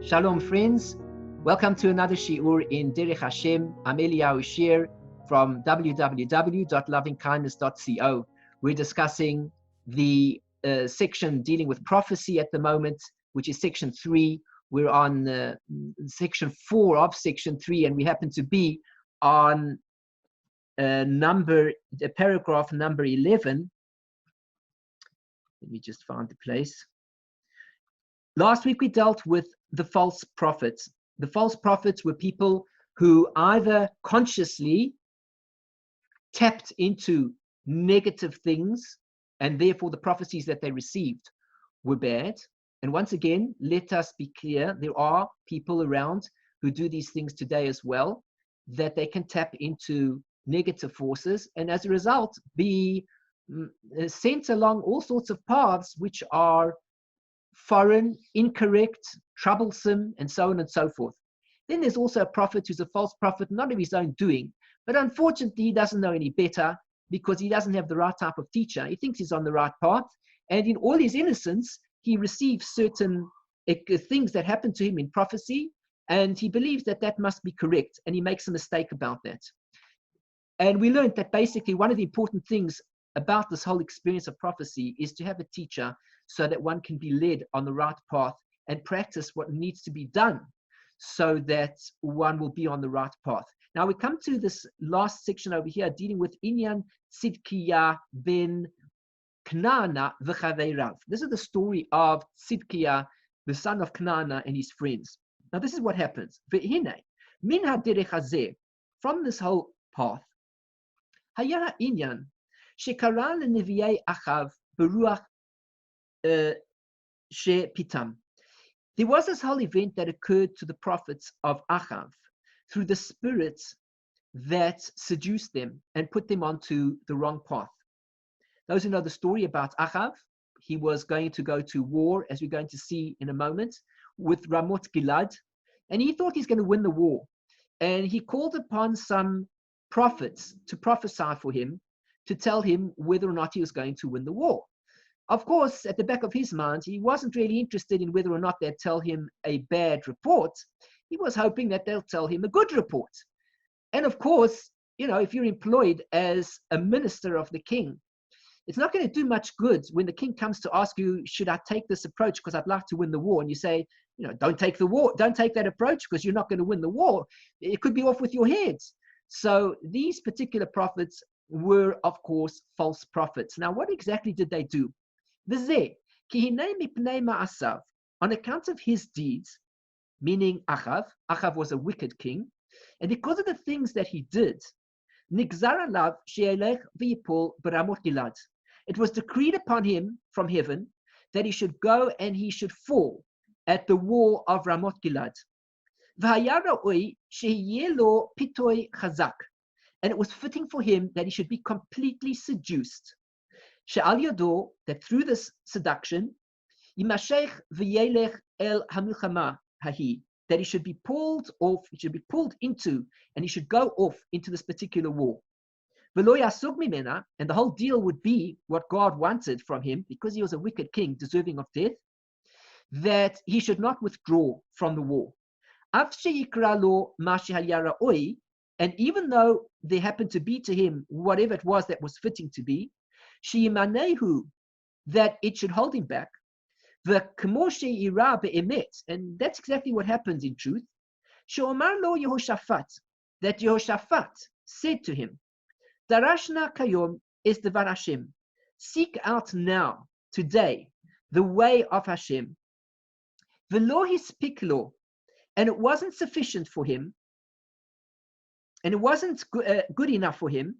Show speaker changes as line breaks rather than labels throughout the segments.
Shalom, friends. Welcome to another shiur in Derech Hashem. I'm Eliyahu Shir from www.lovingkindness.co. We're discussing the section dealing with prophecy at the moment, which is section 3. We're on section 4 of section 3, and we happen to be on paragraph number 11. Let me just find the place. Last week we dealt with the false prophets. The false prophets were people who either consciously tapped into negative things, and therefore the prophecies that they received were bad. And once again, let us be clear, there are people around who do these things today as well, that they can tap into negative forces, and as a result be sent along all sorts of paths which are foreign, incorrect, troublesome, and so on and so forth. Then there's also a prophet who's a false prophet, not of his own doing, but unfortunately he doesn't know any better because he doesn't have the right type of teacher. He thinks he's on the right path, and in all his innocence, he receives certain things that happen to him in prophecy, and he believes that that must be correct, and he makes a mistake about that. And we learned that basically one of the important things about this whole experience of prophecy is to have a teacher so that one can be led on the right path and practice what needs to be done so that one will be on the right path. Now we come to this last section over here dealing with Inyan Tzidkiya ben Chaana v'chaveirav. This is the story of Tzidkiya, the son of Chaana, and his friends. Now this is what happens. Ve'hine min ha-derech hazeh, from this whole path, haya inyan shekara lenevi'ei Achav beruach pitam. There was this whole event that occurred to the prophets of Achav through the spirits that seduced them and put them onto the wrong path. Those who know the story about Achav, he was going to go to war, as we're going to see in a moment, with Ramot Gilad, and he thought he's going to win the war. And he called upon some prophets to prophesy for him, to tell him whether or not he was going to win the war. Of course, at the back of his mind, he wasn't really interested in whether or not they'd tell him a bad report. He was hoping that they'll tell him a good report. And of course, you know, if you're employed as a minister of the king, it's not going to do much good when the king comes to ask you, should I take this approach because I'd like to win the war? And you say, you know, don't take the war, don't take that approach because you're not going to win the war. It could be off with your heads. So these particular prophets were, of course, false prophets. Now, what exactly did they do? On account of his deeds, meaning Achav was a wicked king, and because of the things that he did, it was decreed upon him from heaven that he should go and he should fall at the wall of Ramot Gilad. And it was fitting for him that he should be completely seduced. She'al yado, that through this seduction, yimashech v'yelech el hamilchama hahi, that he should be pulled off, he should be pulled into, and he should go off into this particular war. V'lo yasug mimena, and the whole deal would be what God wanted from him, because he was a wicked king deserving of death, that he should not withdraw from the war. Af sheyikra lo ma shehaya ra'oi, and even though there happened to be to him whatever it was that was fitting to be, Shimanehu, that it should hold him back. The Kmoshe Ira be'emet, and that's exactly what happens in truth. Sheomar lo Yehoshaphat, that Yehoshaphat said to him, Darashna kayom is devar Hashem. Seek out now, today, the way of Hashem. V'lo hispik lo, and it wasn't sufficient for him, and it wasn't good enough for him.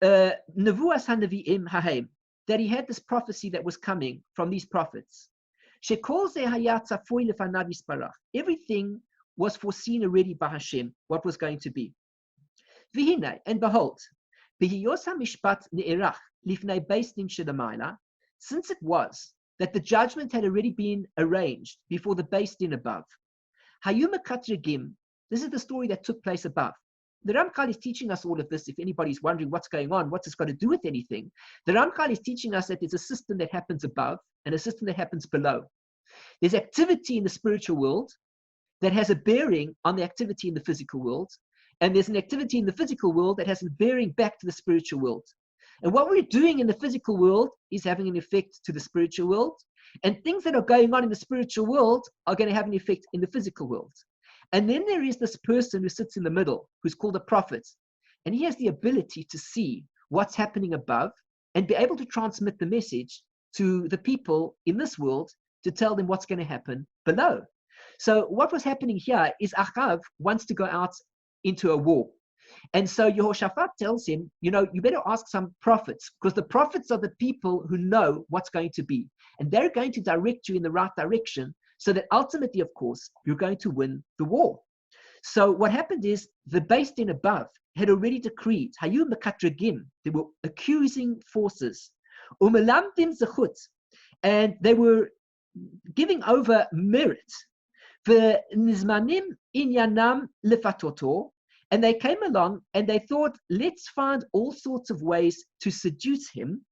Nevuas haneviim hahem, that he had this prophecy that was coming from these prophets. Everything was foreseen already by Hashem, what was going to be. And behold, since it was that the judgment had already been arranged before the Beis Din above, this is the story that took place above. The Ramchal is teaching us all of this. If anybody's wondering what's going on, what's this got to do with anything, the Ramchal is teaching us that there's a system that happens above and a system that happens below. There's activity in the spiritual world that has a bearing on the activity in the physical world. And there's an activity in the physical world that has a bearing back to the spiritual world. And what we're doing in the physical world is having an effect to the spiritual world. And things that are going on in the spiritual world are going to have an effect in the physical world. And then there is this person who sits in the middle, who's called a prophet. And he has the ability to see what's happening above and be able to transmit the message to the people in this world to tell them what's going to happen below. So what was happening here is Achav wants to go out into a war. And so Yehoshaphat tells him, you better ask some prophets, because the prophets are the people who know what's going to be. And they're going to direct you in the right direction so that ultimately, of course, you're going to win the war. So what happened is the Beis Din above had already decreed, Hayu Mekatragim, they were accusing forces, Umelamdim Zechut, and they were giving over merit. V'nizmanim inyanam lefatoto, and they came along and they thought, let's find all sorts of ways to seduce him.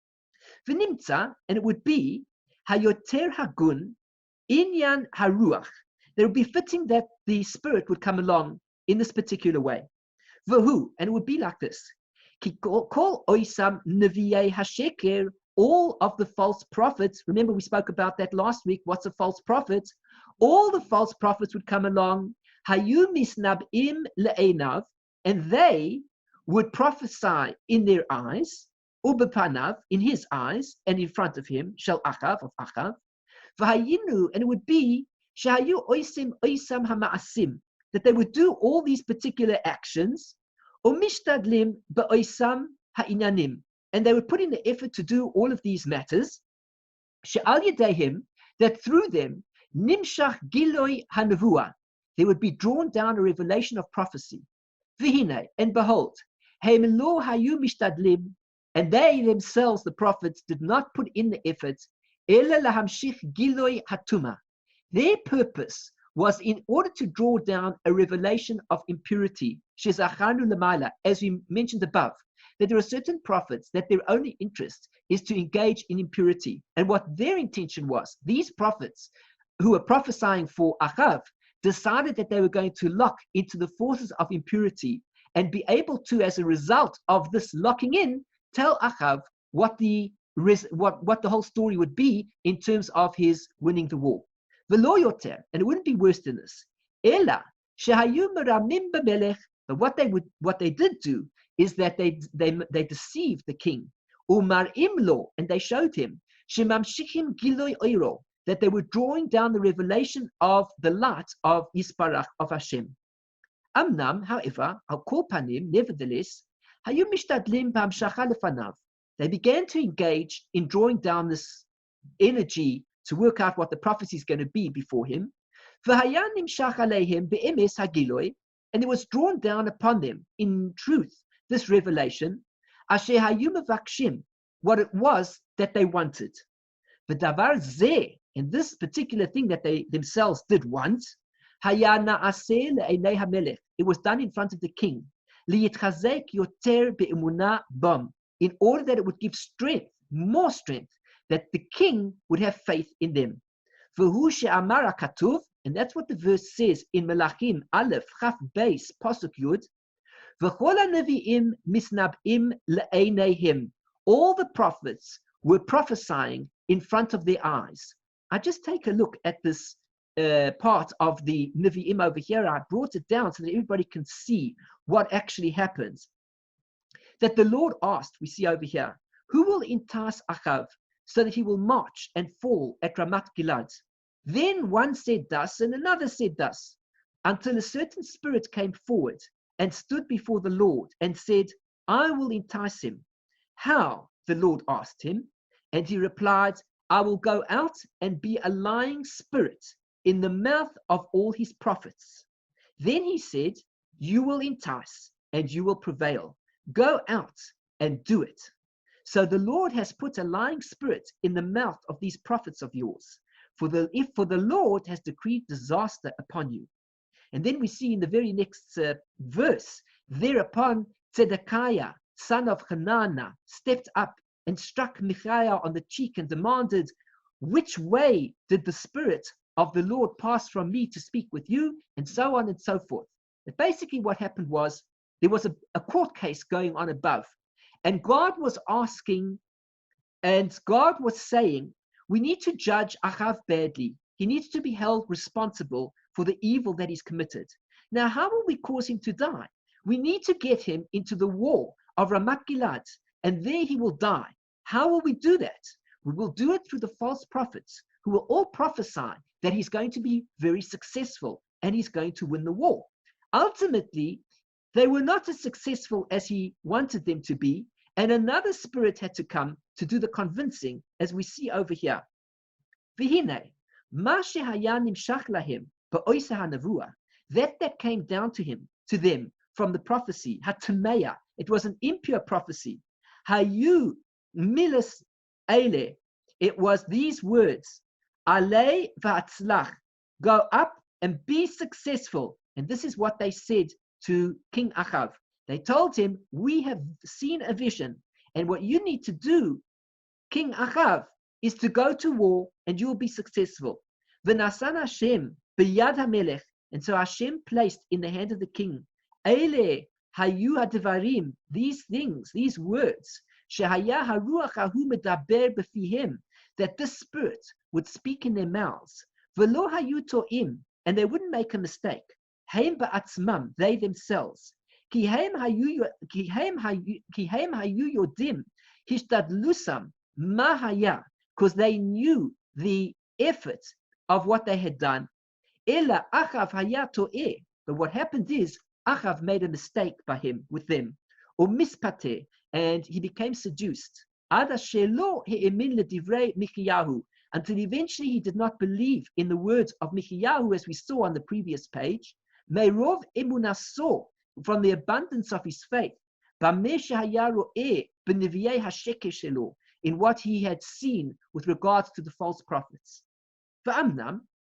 V'nimtza, and it would be hayoter hagun inyan haruach. It would be fitting that the spirit would come along in this particular way. V'hu, and it would be like this: Ki kol oisam neviyei hasheker, all of the false prophets. Remember, we spoke about that last week. What's a false prophet? All the false prophets would come along, hayu misnabim le'enav, and they would prophesy in their eyes, ubepanav, in his eyes, and in front of him, shel Achav, of Achav, v'hayinu, and it would be shahayu oisim oisam hama'asim, that they would do all these particular actions, umishtadlim be'oisam ha'inyanim, and they would put in the effort to do all of these matters, she'al yedehim, that through them, nimshach giloi hanavua, there would be drawn down a revelation of prophecy. V'hine, and behold, heim lo hayu mishtadlim, and they themselves, the prophets, did not put in the effort, ela lahamshich giloi hatuma. Their purpose was in order to draw down a revelation of impurity, shezachanu lamaila, as we mentioned above, that there are certain prophets that their only interest is to engage in impurity. And what their intention was, these prophets who were prophesying for Achav decided that they were going to lock into the forces of impurity and be able to, as a result of this locking in, tell Achav what the whole story would be in terms of his winning the war. V'lo yoter, and it wouldn't be worse than this. Ela shehayu meramim b'melech, but what they did do is that they deceived the king. Umarim lo, and they showed him shemamshikim giloi oiro, that they were drawing down the revelation of the light of Yisparach, of Hashem. Amnam, however, al kol panim, nevertheless, hayu mishtadlim b'hamshacha lefanav, they began to engage in drawing down this energy to work out what the prophecy is going to be before him. V'haya nimshach aleihim be'emes hagiloi, and it was drawn down upon them in truth, this revelation, asher hayu mevakshim, what it was that they wanted. V'davar zeh, and this particular thing that they themselves did want, haya na'aseh le'enei hamelech, it was done in front of the king, liyitchazek yoter be'emunah bam, in order that it would give strength, more strength, that the king would have faith in them. V'hu she'amar hakatuv, and that's what the verse says in Melachim Aleph Chaf Beis Pasuk Yud. V'chol hanevi'im misnab'im le'einehim, all the prophets were prophesying in front of their eyes. I just take a look at this part of the Nevi'im over here. I brought it down so that everybody can see what actually happens. That the Lord asked, we see over here, who will entice Achav so that he will march and fall at Ramot Gilad? Then one said thus and another said thus, until a certain spirit came forward and stood before the Lord and said, I will entice him. How? The Lord asked him, and he replied, I will go out and be a lying spirit in the mouth of all his prophets. Then he said, you will entice and you will prevail. Go out and do it. So the Lord has put a lying spirit in the mouth of these prophets of yours. For the Lord has decreed disaster upon you. And then we see in the very next verse, thereupon Tzidkiya, son of Chaana, stepped up and struck Michiya on the cheek and demanded, which way did the Spirit of the Lord pass from me to speak with you? And so on and so forth. But basically what happened was there was a court case going on above. And God was asking, and God was saying, we need to judge Achav badly. He needs to be held responsible for the evil that he's committed. Now, how will we cause him to die? We need to get him into the war of Ramot Gilad, and there he will die. How will we do that? We will do it through the false prophets who will all prophesy that he's going to be very successful and he's going to win the war. Ultimately, they were not as successful as he wanted them to be, and another spirit had to come to do the convincing, as we see over here. V'hinei, ma shehaya nimshach lahem ba'oiseh hanavua, that came down to them from the prophecy, hatameya, it was an impure prophecy. Hayu milas eile, it was these words, alei v'atzlach, go up and be successful. And this is what they said to King Achav. They told him, we have seen a vision, and what you need to do, King Achav, is to go to war and you will be successful. V'nasan Hashem b'yad hamelech, and so Hashem placed in the hand of the king, Eile hayu hadivarim, these things, these words, shehaya haruach hahu medaber b'fihem, that this spirit would speak in their mouths, v'lo hayu to'im, and they wouldn't make a mistake. Heim ba'atzmam, they themselves. Ki heim hayu yodim hishtadlusam ma haya, because they knew the effort of what they had done. Ela Achav haya to'eh, but what happened is Achav made a mistake with them, or mispate, and he became seduced. Ada shelo he'emin ledivrei Michiyahu, until eventually he did not believe in the words of Michiyahu, as we saw on the previous page. Meirov emunaso, from the abundance of his faith, in what he had seen with regards to the false prophets.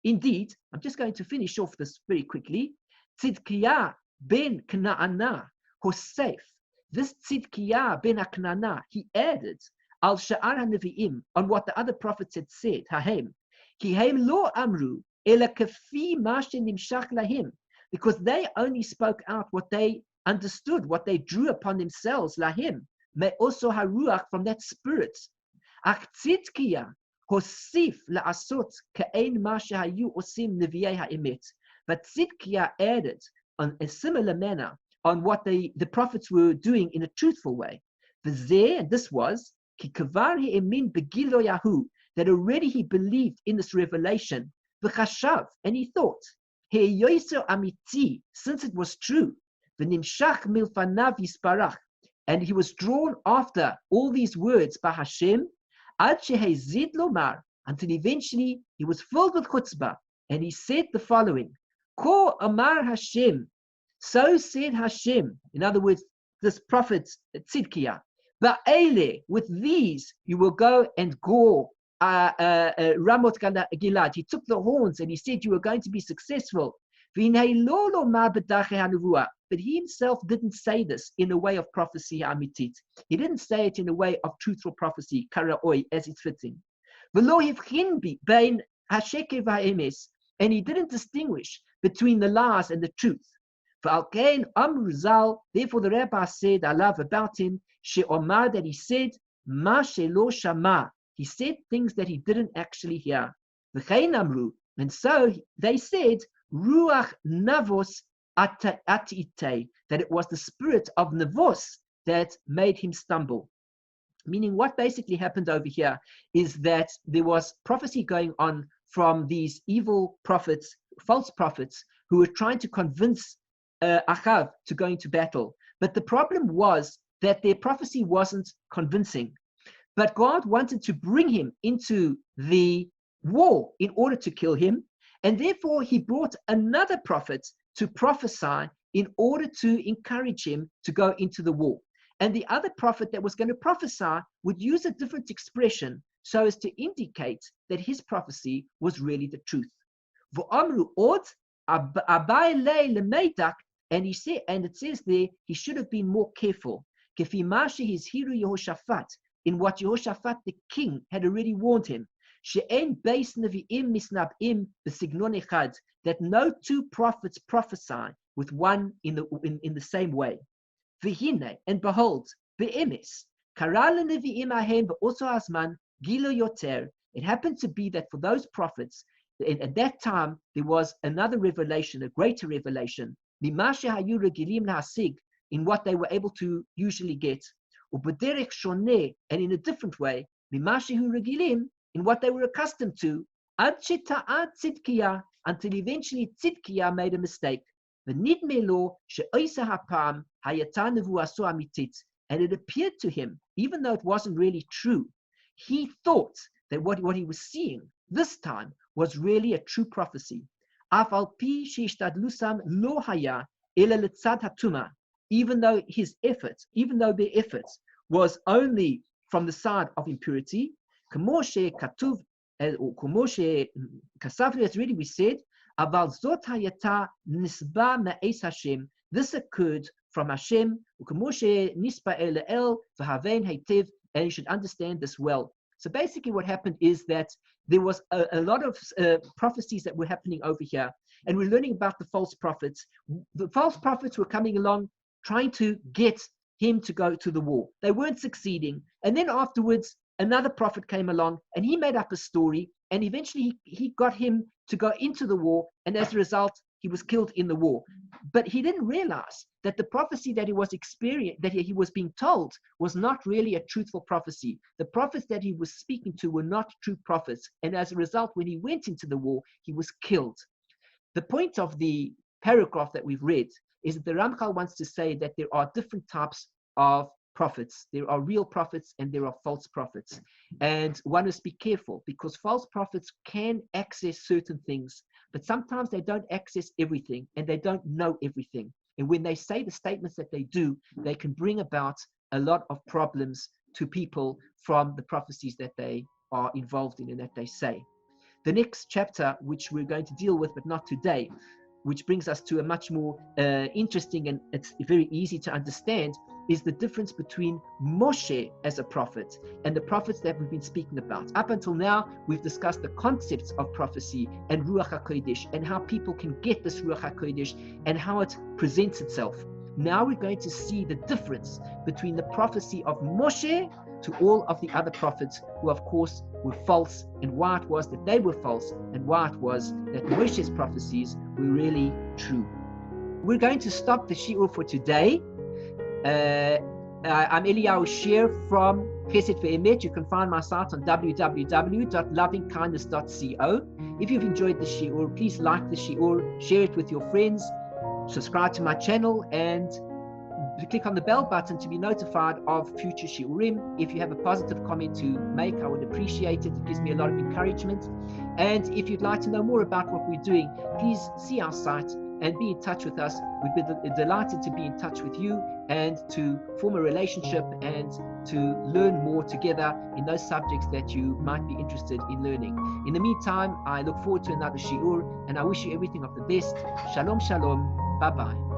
Indeed, I'm just going to finish off this very quickly. Tzidkiya ben Knaana Hosef, this Tzidkiya ben Knaana, he added al sha'ar ha'nevi'im, on what the other prophets had said. Hahem ki hem lo amru ela kafi ma shenimshach lahim, because they only spoke out what they understood, what they drew upon themselves. Lahim may also haruach, from that spirit. Ach Tzidkiya hosif la'asot ka'ein ma shehayu osim nevi'ei ha'emet. But Tzidkiya added on a similar manner on what the prophets were doing in a truthful way. V'zeh, and this was ki kavar he'emin begilo yahu, that already he believed in this revelation. V'chashav, and he thought, he'yoser amiti, since it was true. V'nimshach milfanav yisparach, and he was drawn after all these words by Hashem, ad shehezid lomar, until eventually he was filled with chutzpah, and he said the following: Ko amar Hashem, so said Hashem. In other words, this prophet Tzidkiya, ba'ele, with these you will go and gore Ramot Gilad. He took the horns and he said you were going to be successful. But he himself didn't say this in a way of prophecy amitit. He didn't say it in a way of truthful prophecy, karaoi, as it's fitting. And he didn't distinguish between the lies and the truth. Therefore the rabbi said, I love about him, she'omar, that he said, ma shelo shama, he said things that he didn't actually hear. And so they said, ruach navos atite, that it was the spirit of navos that made him stumble. Meaning what basically happened over here is that there was prophecy going on from these evil prophets, false prophets, who were trying to convince Achav to go into battle. But the problem was that their prophecy wasn't convincing. But God wanted to bring him into the war in order to kill him. And therefore, he brought another prophet to prophesy in order to encourage him to go into the war. And the other prophet that was going to prophesy would use a different expression so as to indicate that his prophecy was really the truth. And he said, and it says there, he should have been more careful. In what Yehoshaphat the king had already warned him. she'en beis nevi'im misnab'im b'signon echad, that no two prophets prophesy with one in the same way. V'hine, and behold, be'emes, kara lenevi'im ahem be'oto hazman gilo yoter. It happened to be that for those prophets, at that time, there was another revelation, a greater revelation, mima shehayu regilim lahasig, in what they were able to usually get, u'bederech shoneh, and in a different way, mima shehu regilim, in what they were accustomed to, ad sheta'at Tzidkiya, until eventually Tzidkiya made a mistake. V'nidme lo she'oisa hapam hayata nevuaso amitit, and it appeared to him, even though it wasn't really true, he thought that what he was seeing this time was really a true prophecy. Af al pi sheishtadlusam lo haya ela letzad hatuma, even though their efforts was only from the side of impurity, kamo shekatuv, or kamo shekasavnu, as really we said, aval zot hayata nisba ma'es Hashem, this occurred from Hashem, ukamo shenisba el v'havein heitev, and you should understand this well. So basically what happened is that there was a lot of prophecies that were happening over here, and we're learning about the false prophets. The false prophets were coming along trying to get him to go to the war. They weren't succeeding. And then afterwards, another prophet came along and he made up a story, and eventually he got him to go into the war, and as a result, he was killed in the war. But he didn't realize that the prophecy that he was being told was not really a truthful prophecy. The prophets that he was speaking to were not true prophets, and as a result, when he went into the war, he was killed. The point of the paragraph that we've read is that the Ramchal wants to say that there are different types of prophets. There are real prophets and there are false prophets. And one must be careful, because false prophets can access certain things, but sometimes they don't access everything and they don't know everything. And when they say the statements that they do, they can bring about a lot of problems to people from the prophecies that they are involved in and that they say. The next chapter, which we're going to deal with, but not today, which brings us to a much more interesting and it's very easy to understand, is the difference between Moshe as a prophet and the prophets that we've been speaking about. Up until now, we've discussed the concepts of prophecy and Ruach HaKodesh and how people can get this Ruach HaKodesh and how it presents itself. Now we're going to see the difference between the prophecy of Moshe to all of the other prophets who, of course, were false, and why it was that they were false, and why it was that Moshe's prophecies were really true. We're going to stop the shiur for today. I'm Eliyahu Shear from Chesed Ve'emet. You can find my site on www.lovingkindness.co. If you've enjoyed the shiur, please like the shiur, share it with your friends, subscribe to my channel, and click on the bell button to be notified of future shiurim. If you have a positive comment to make, I would appreciate it. It gives me a lot of encouragement. And if you'd like to know more about what we're doing, please see our site and be in touch with us. We'd be delighted to be in touch with you and to form a relationship and to learn more together in those subjects that you might be interested in learning. In the meantime, I look forward to another shiur, and I wish you everything of the best. Shalom, shalom. Bye-bye.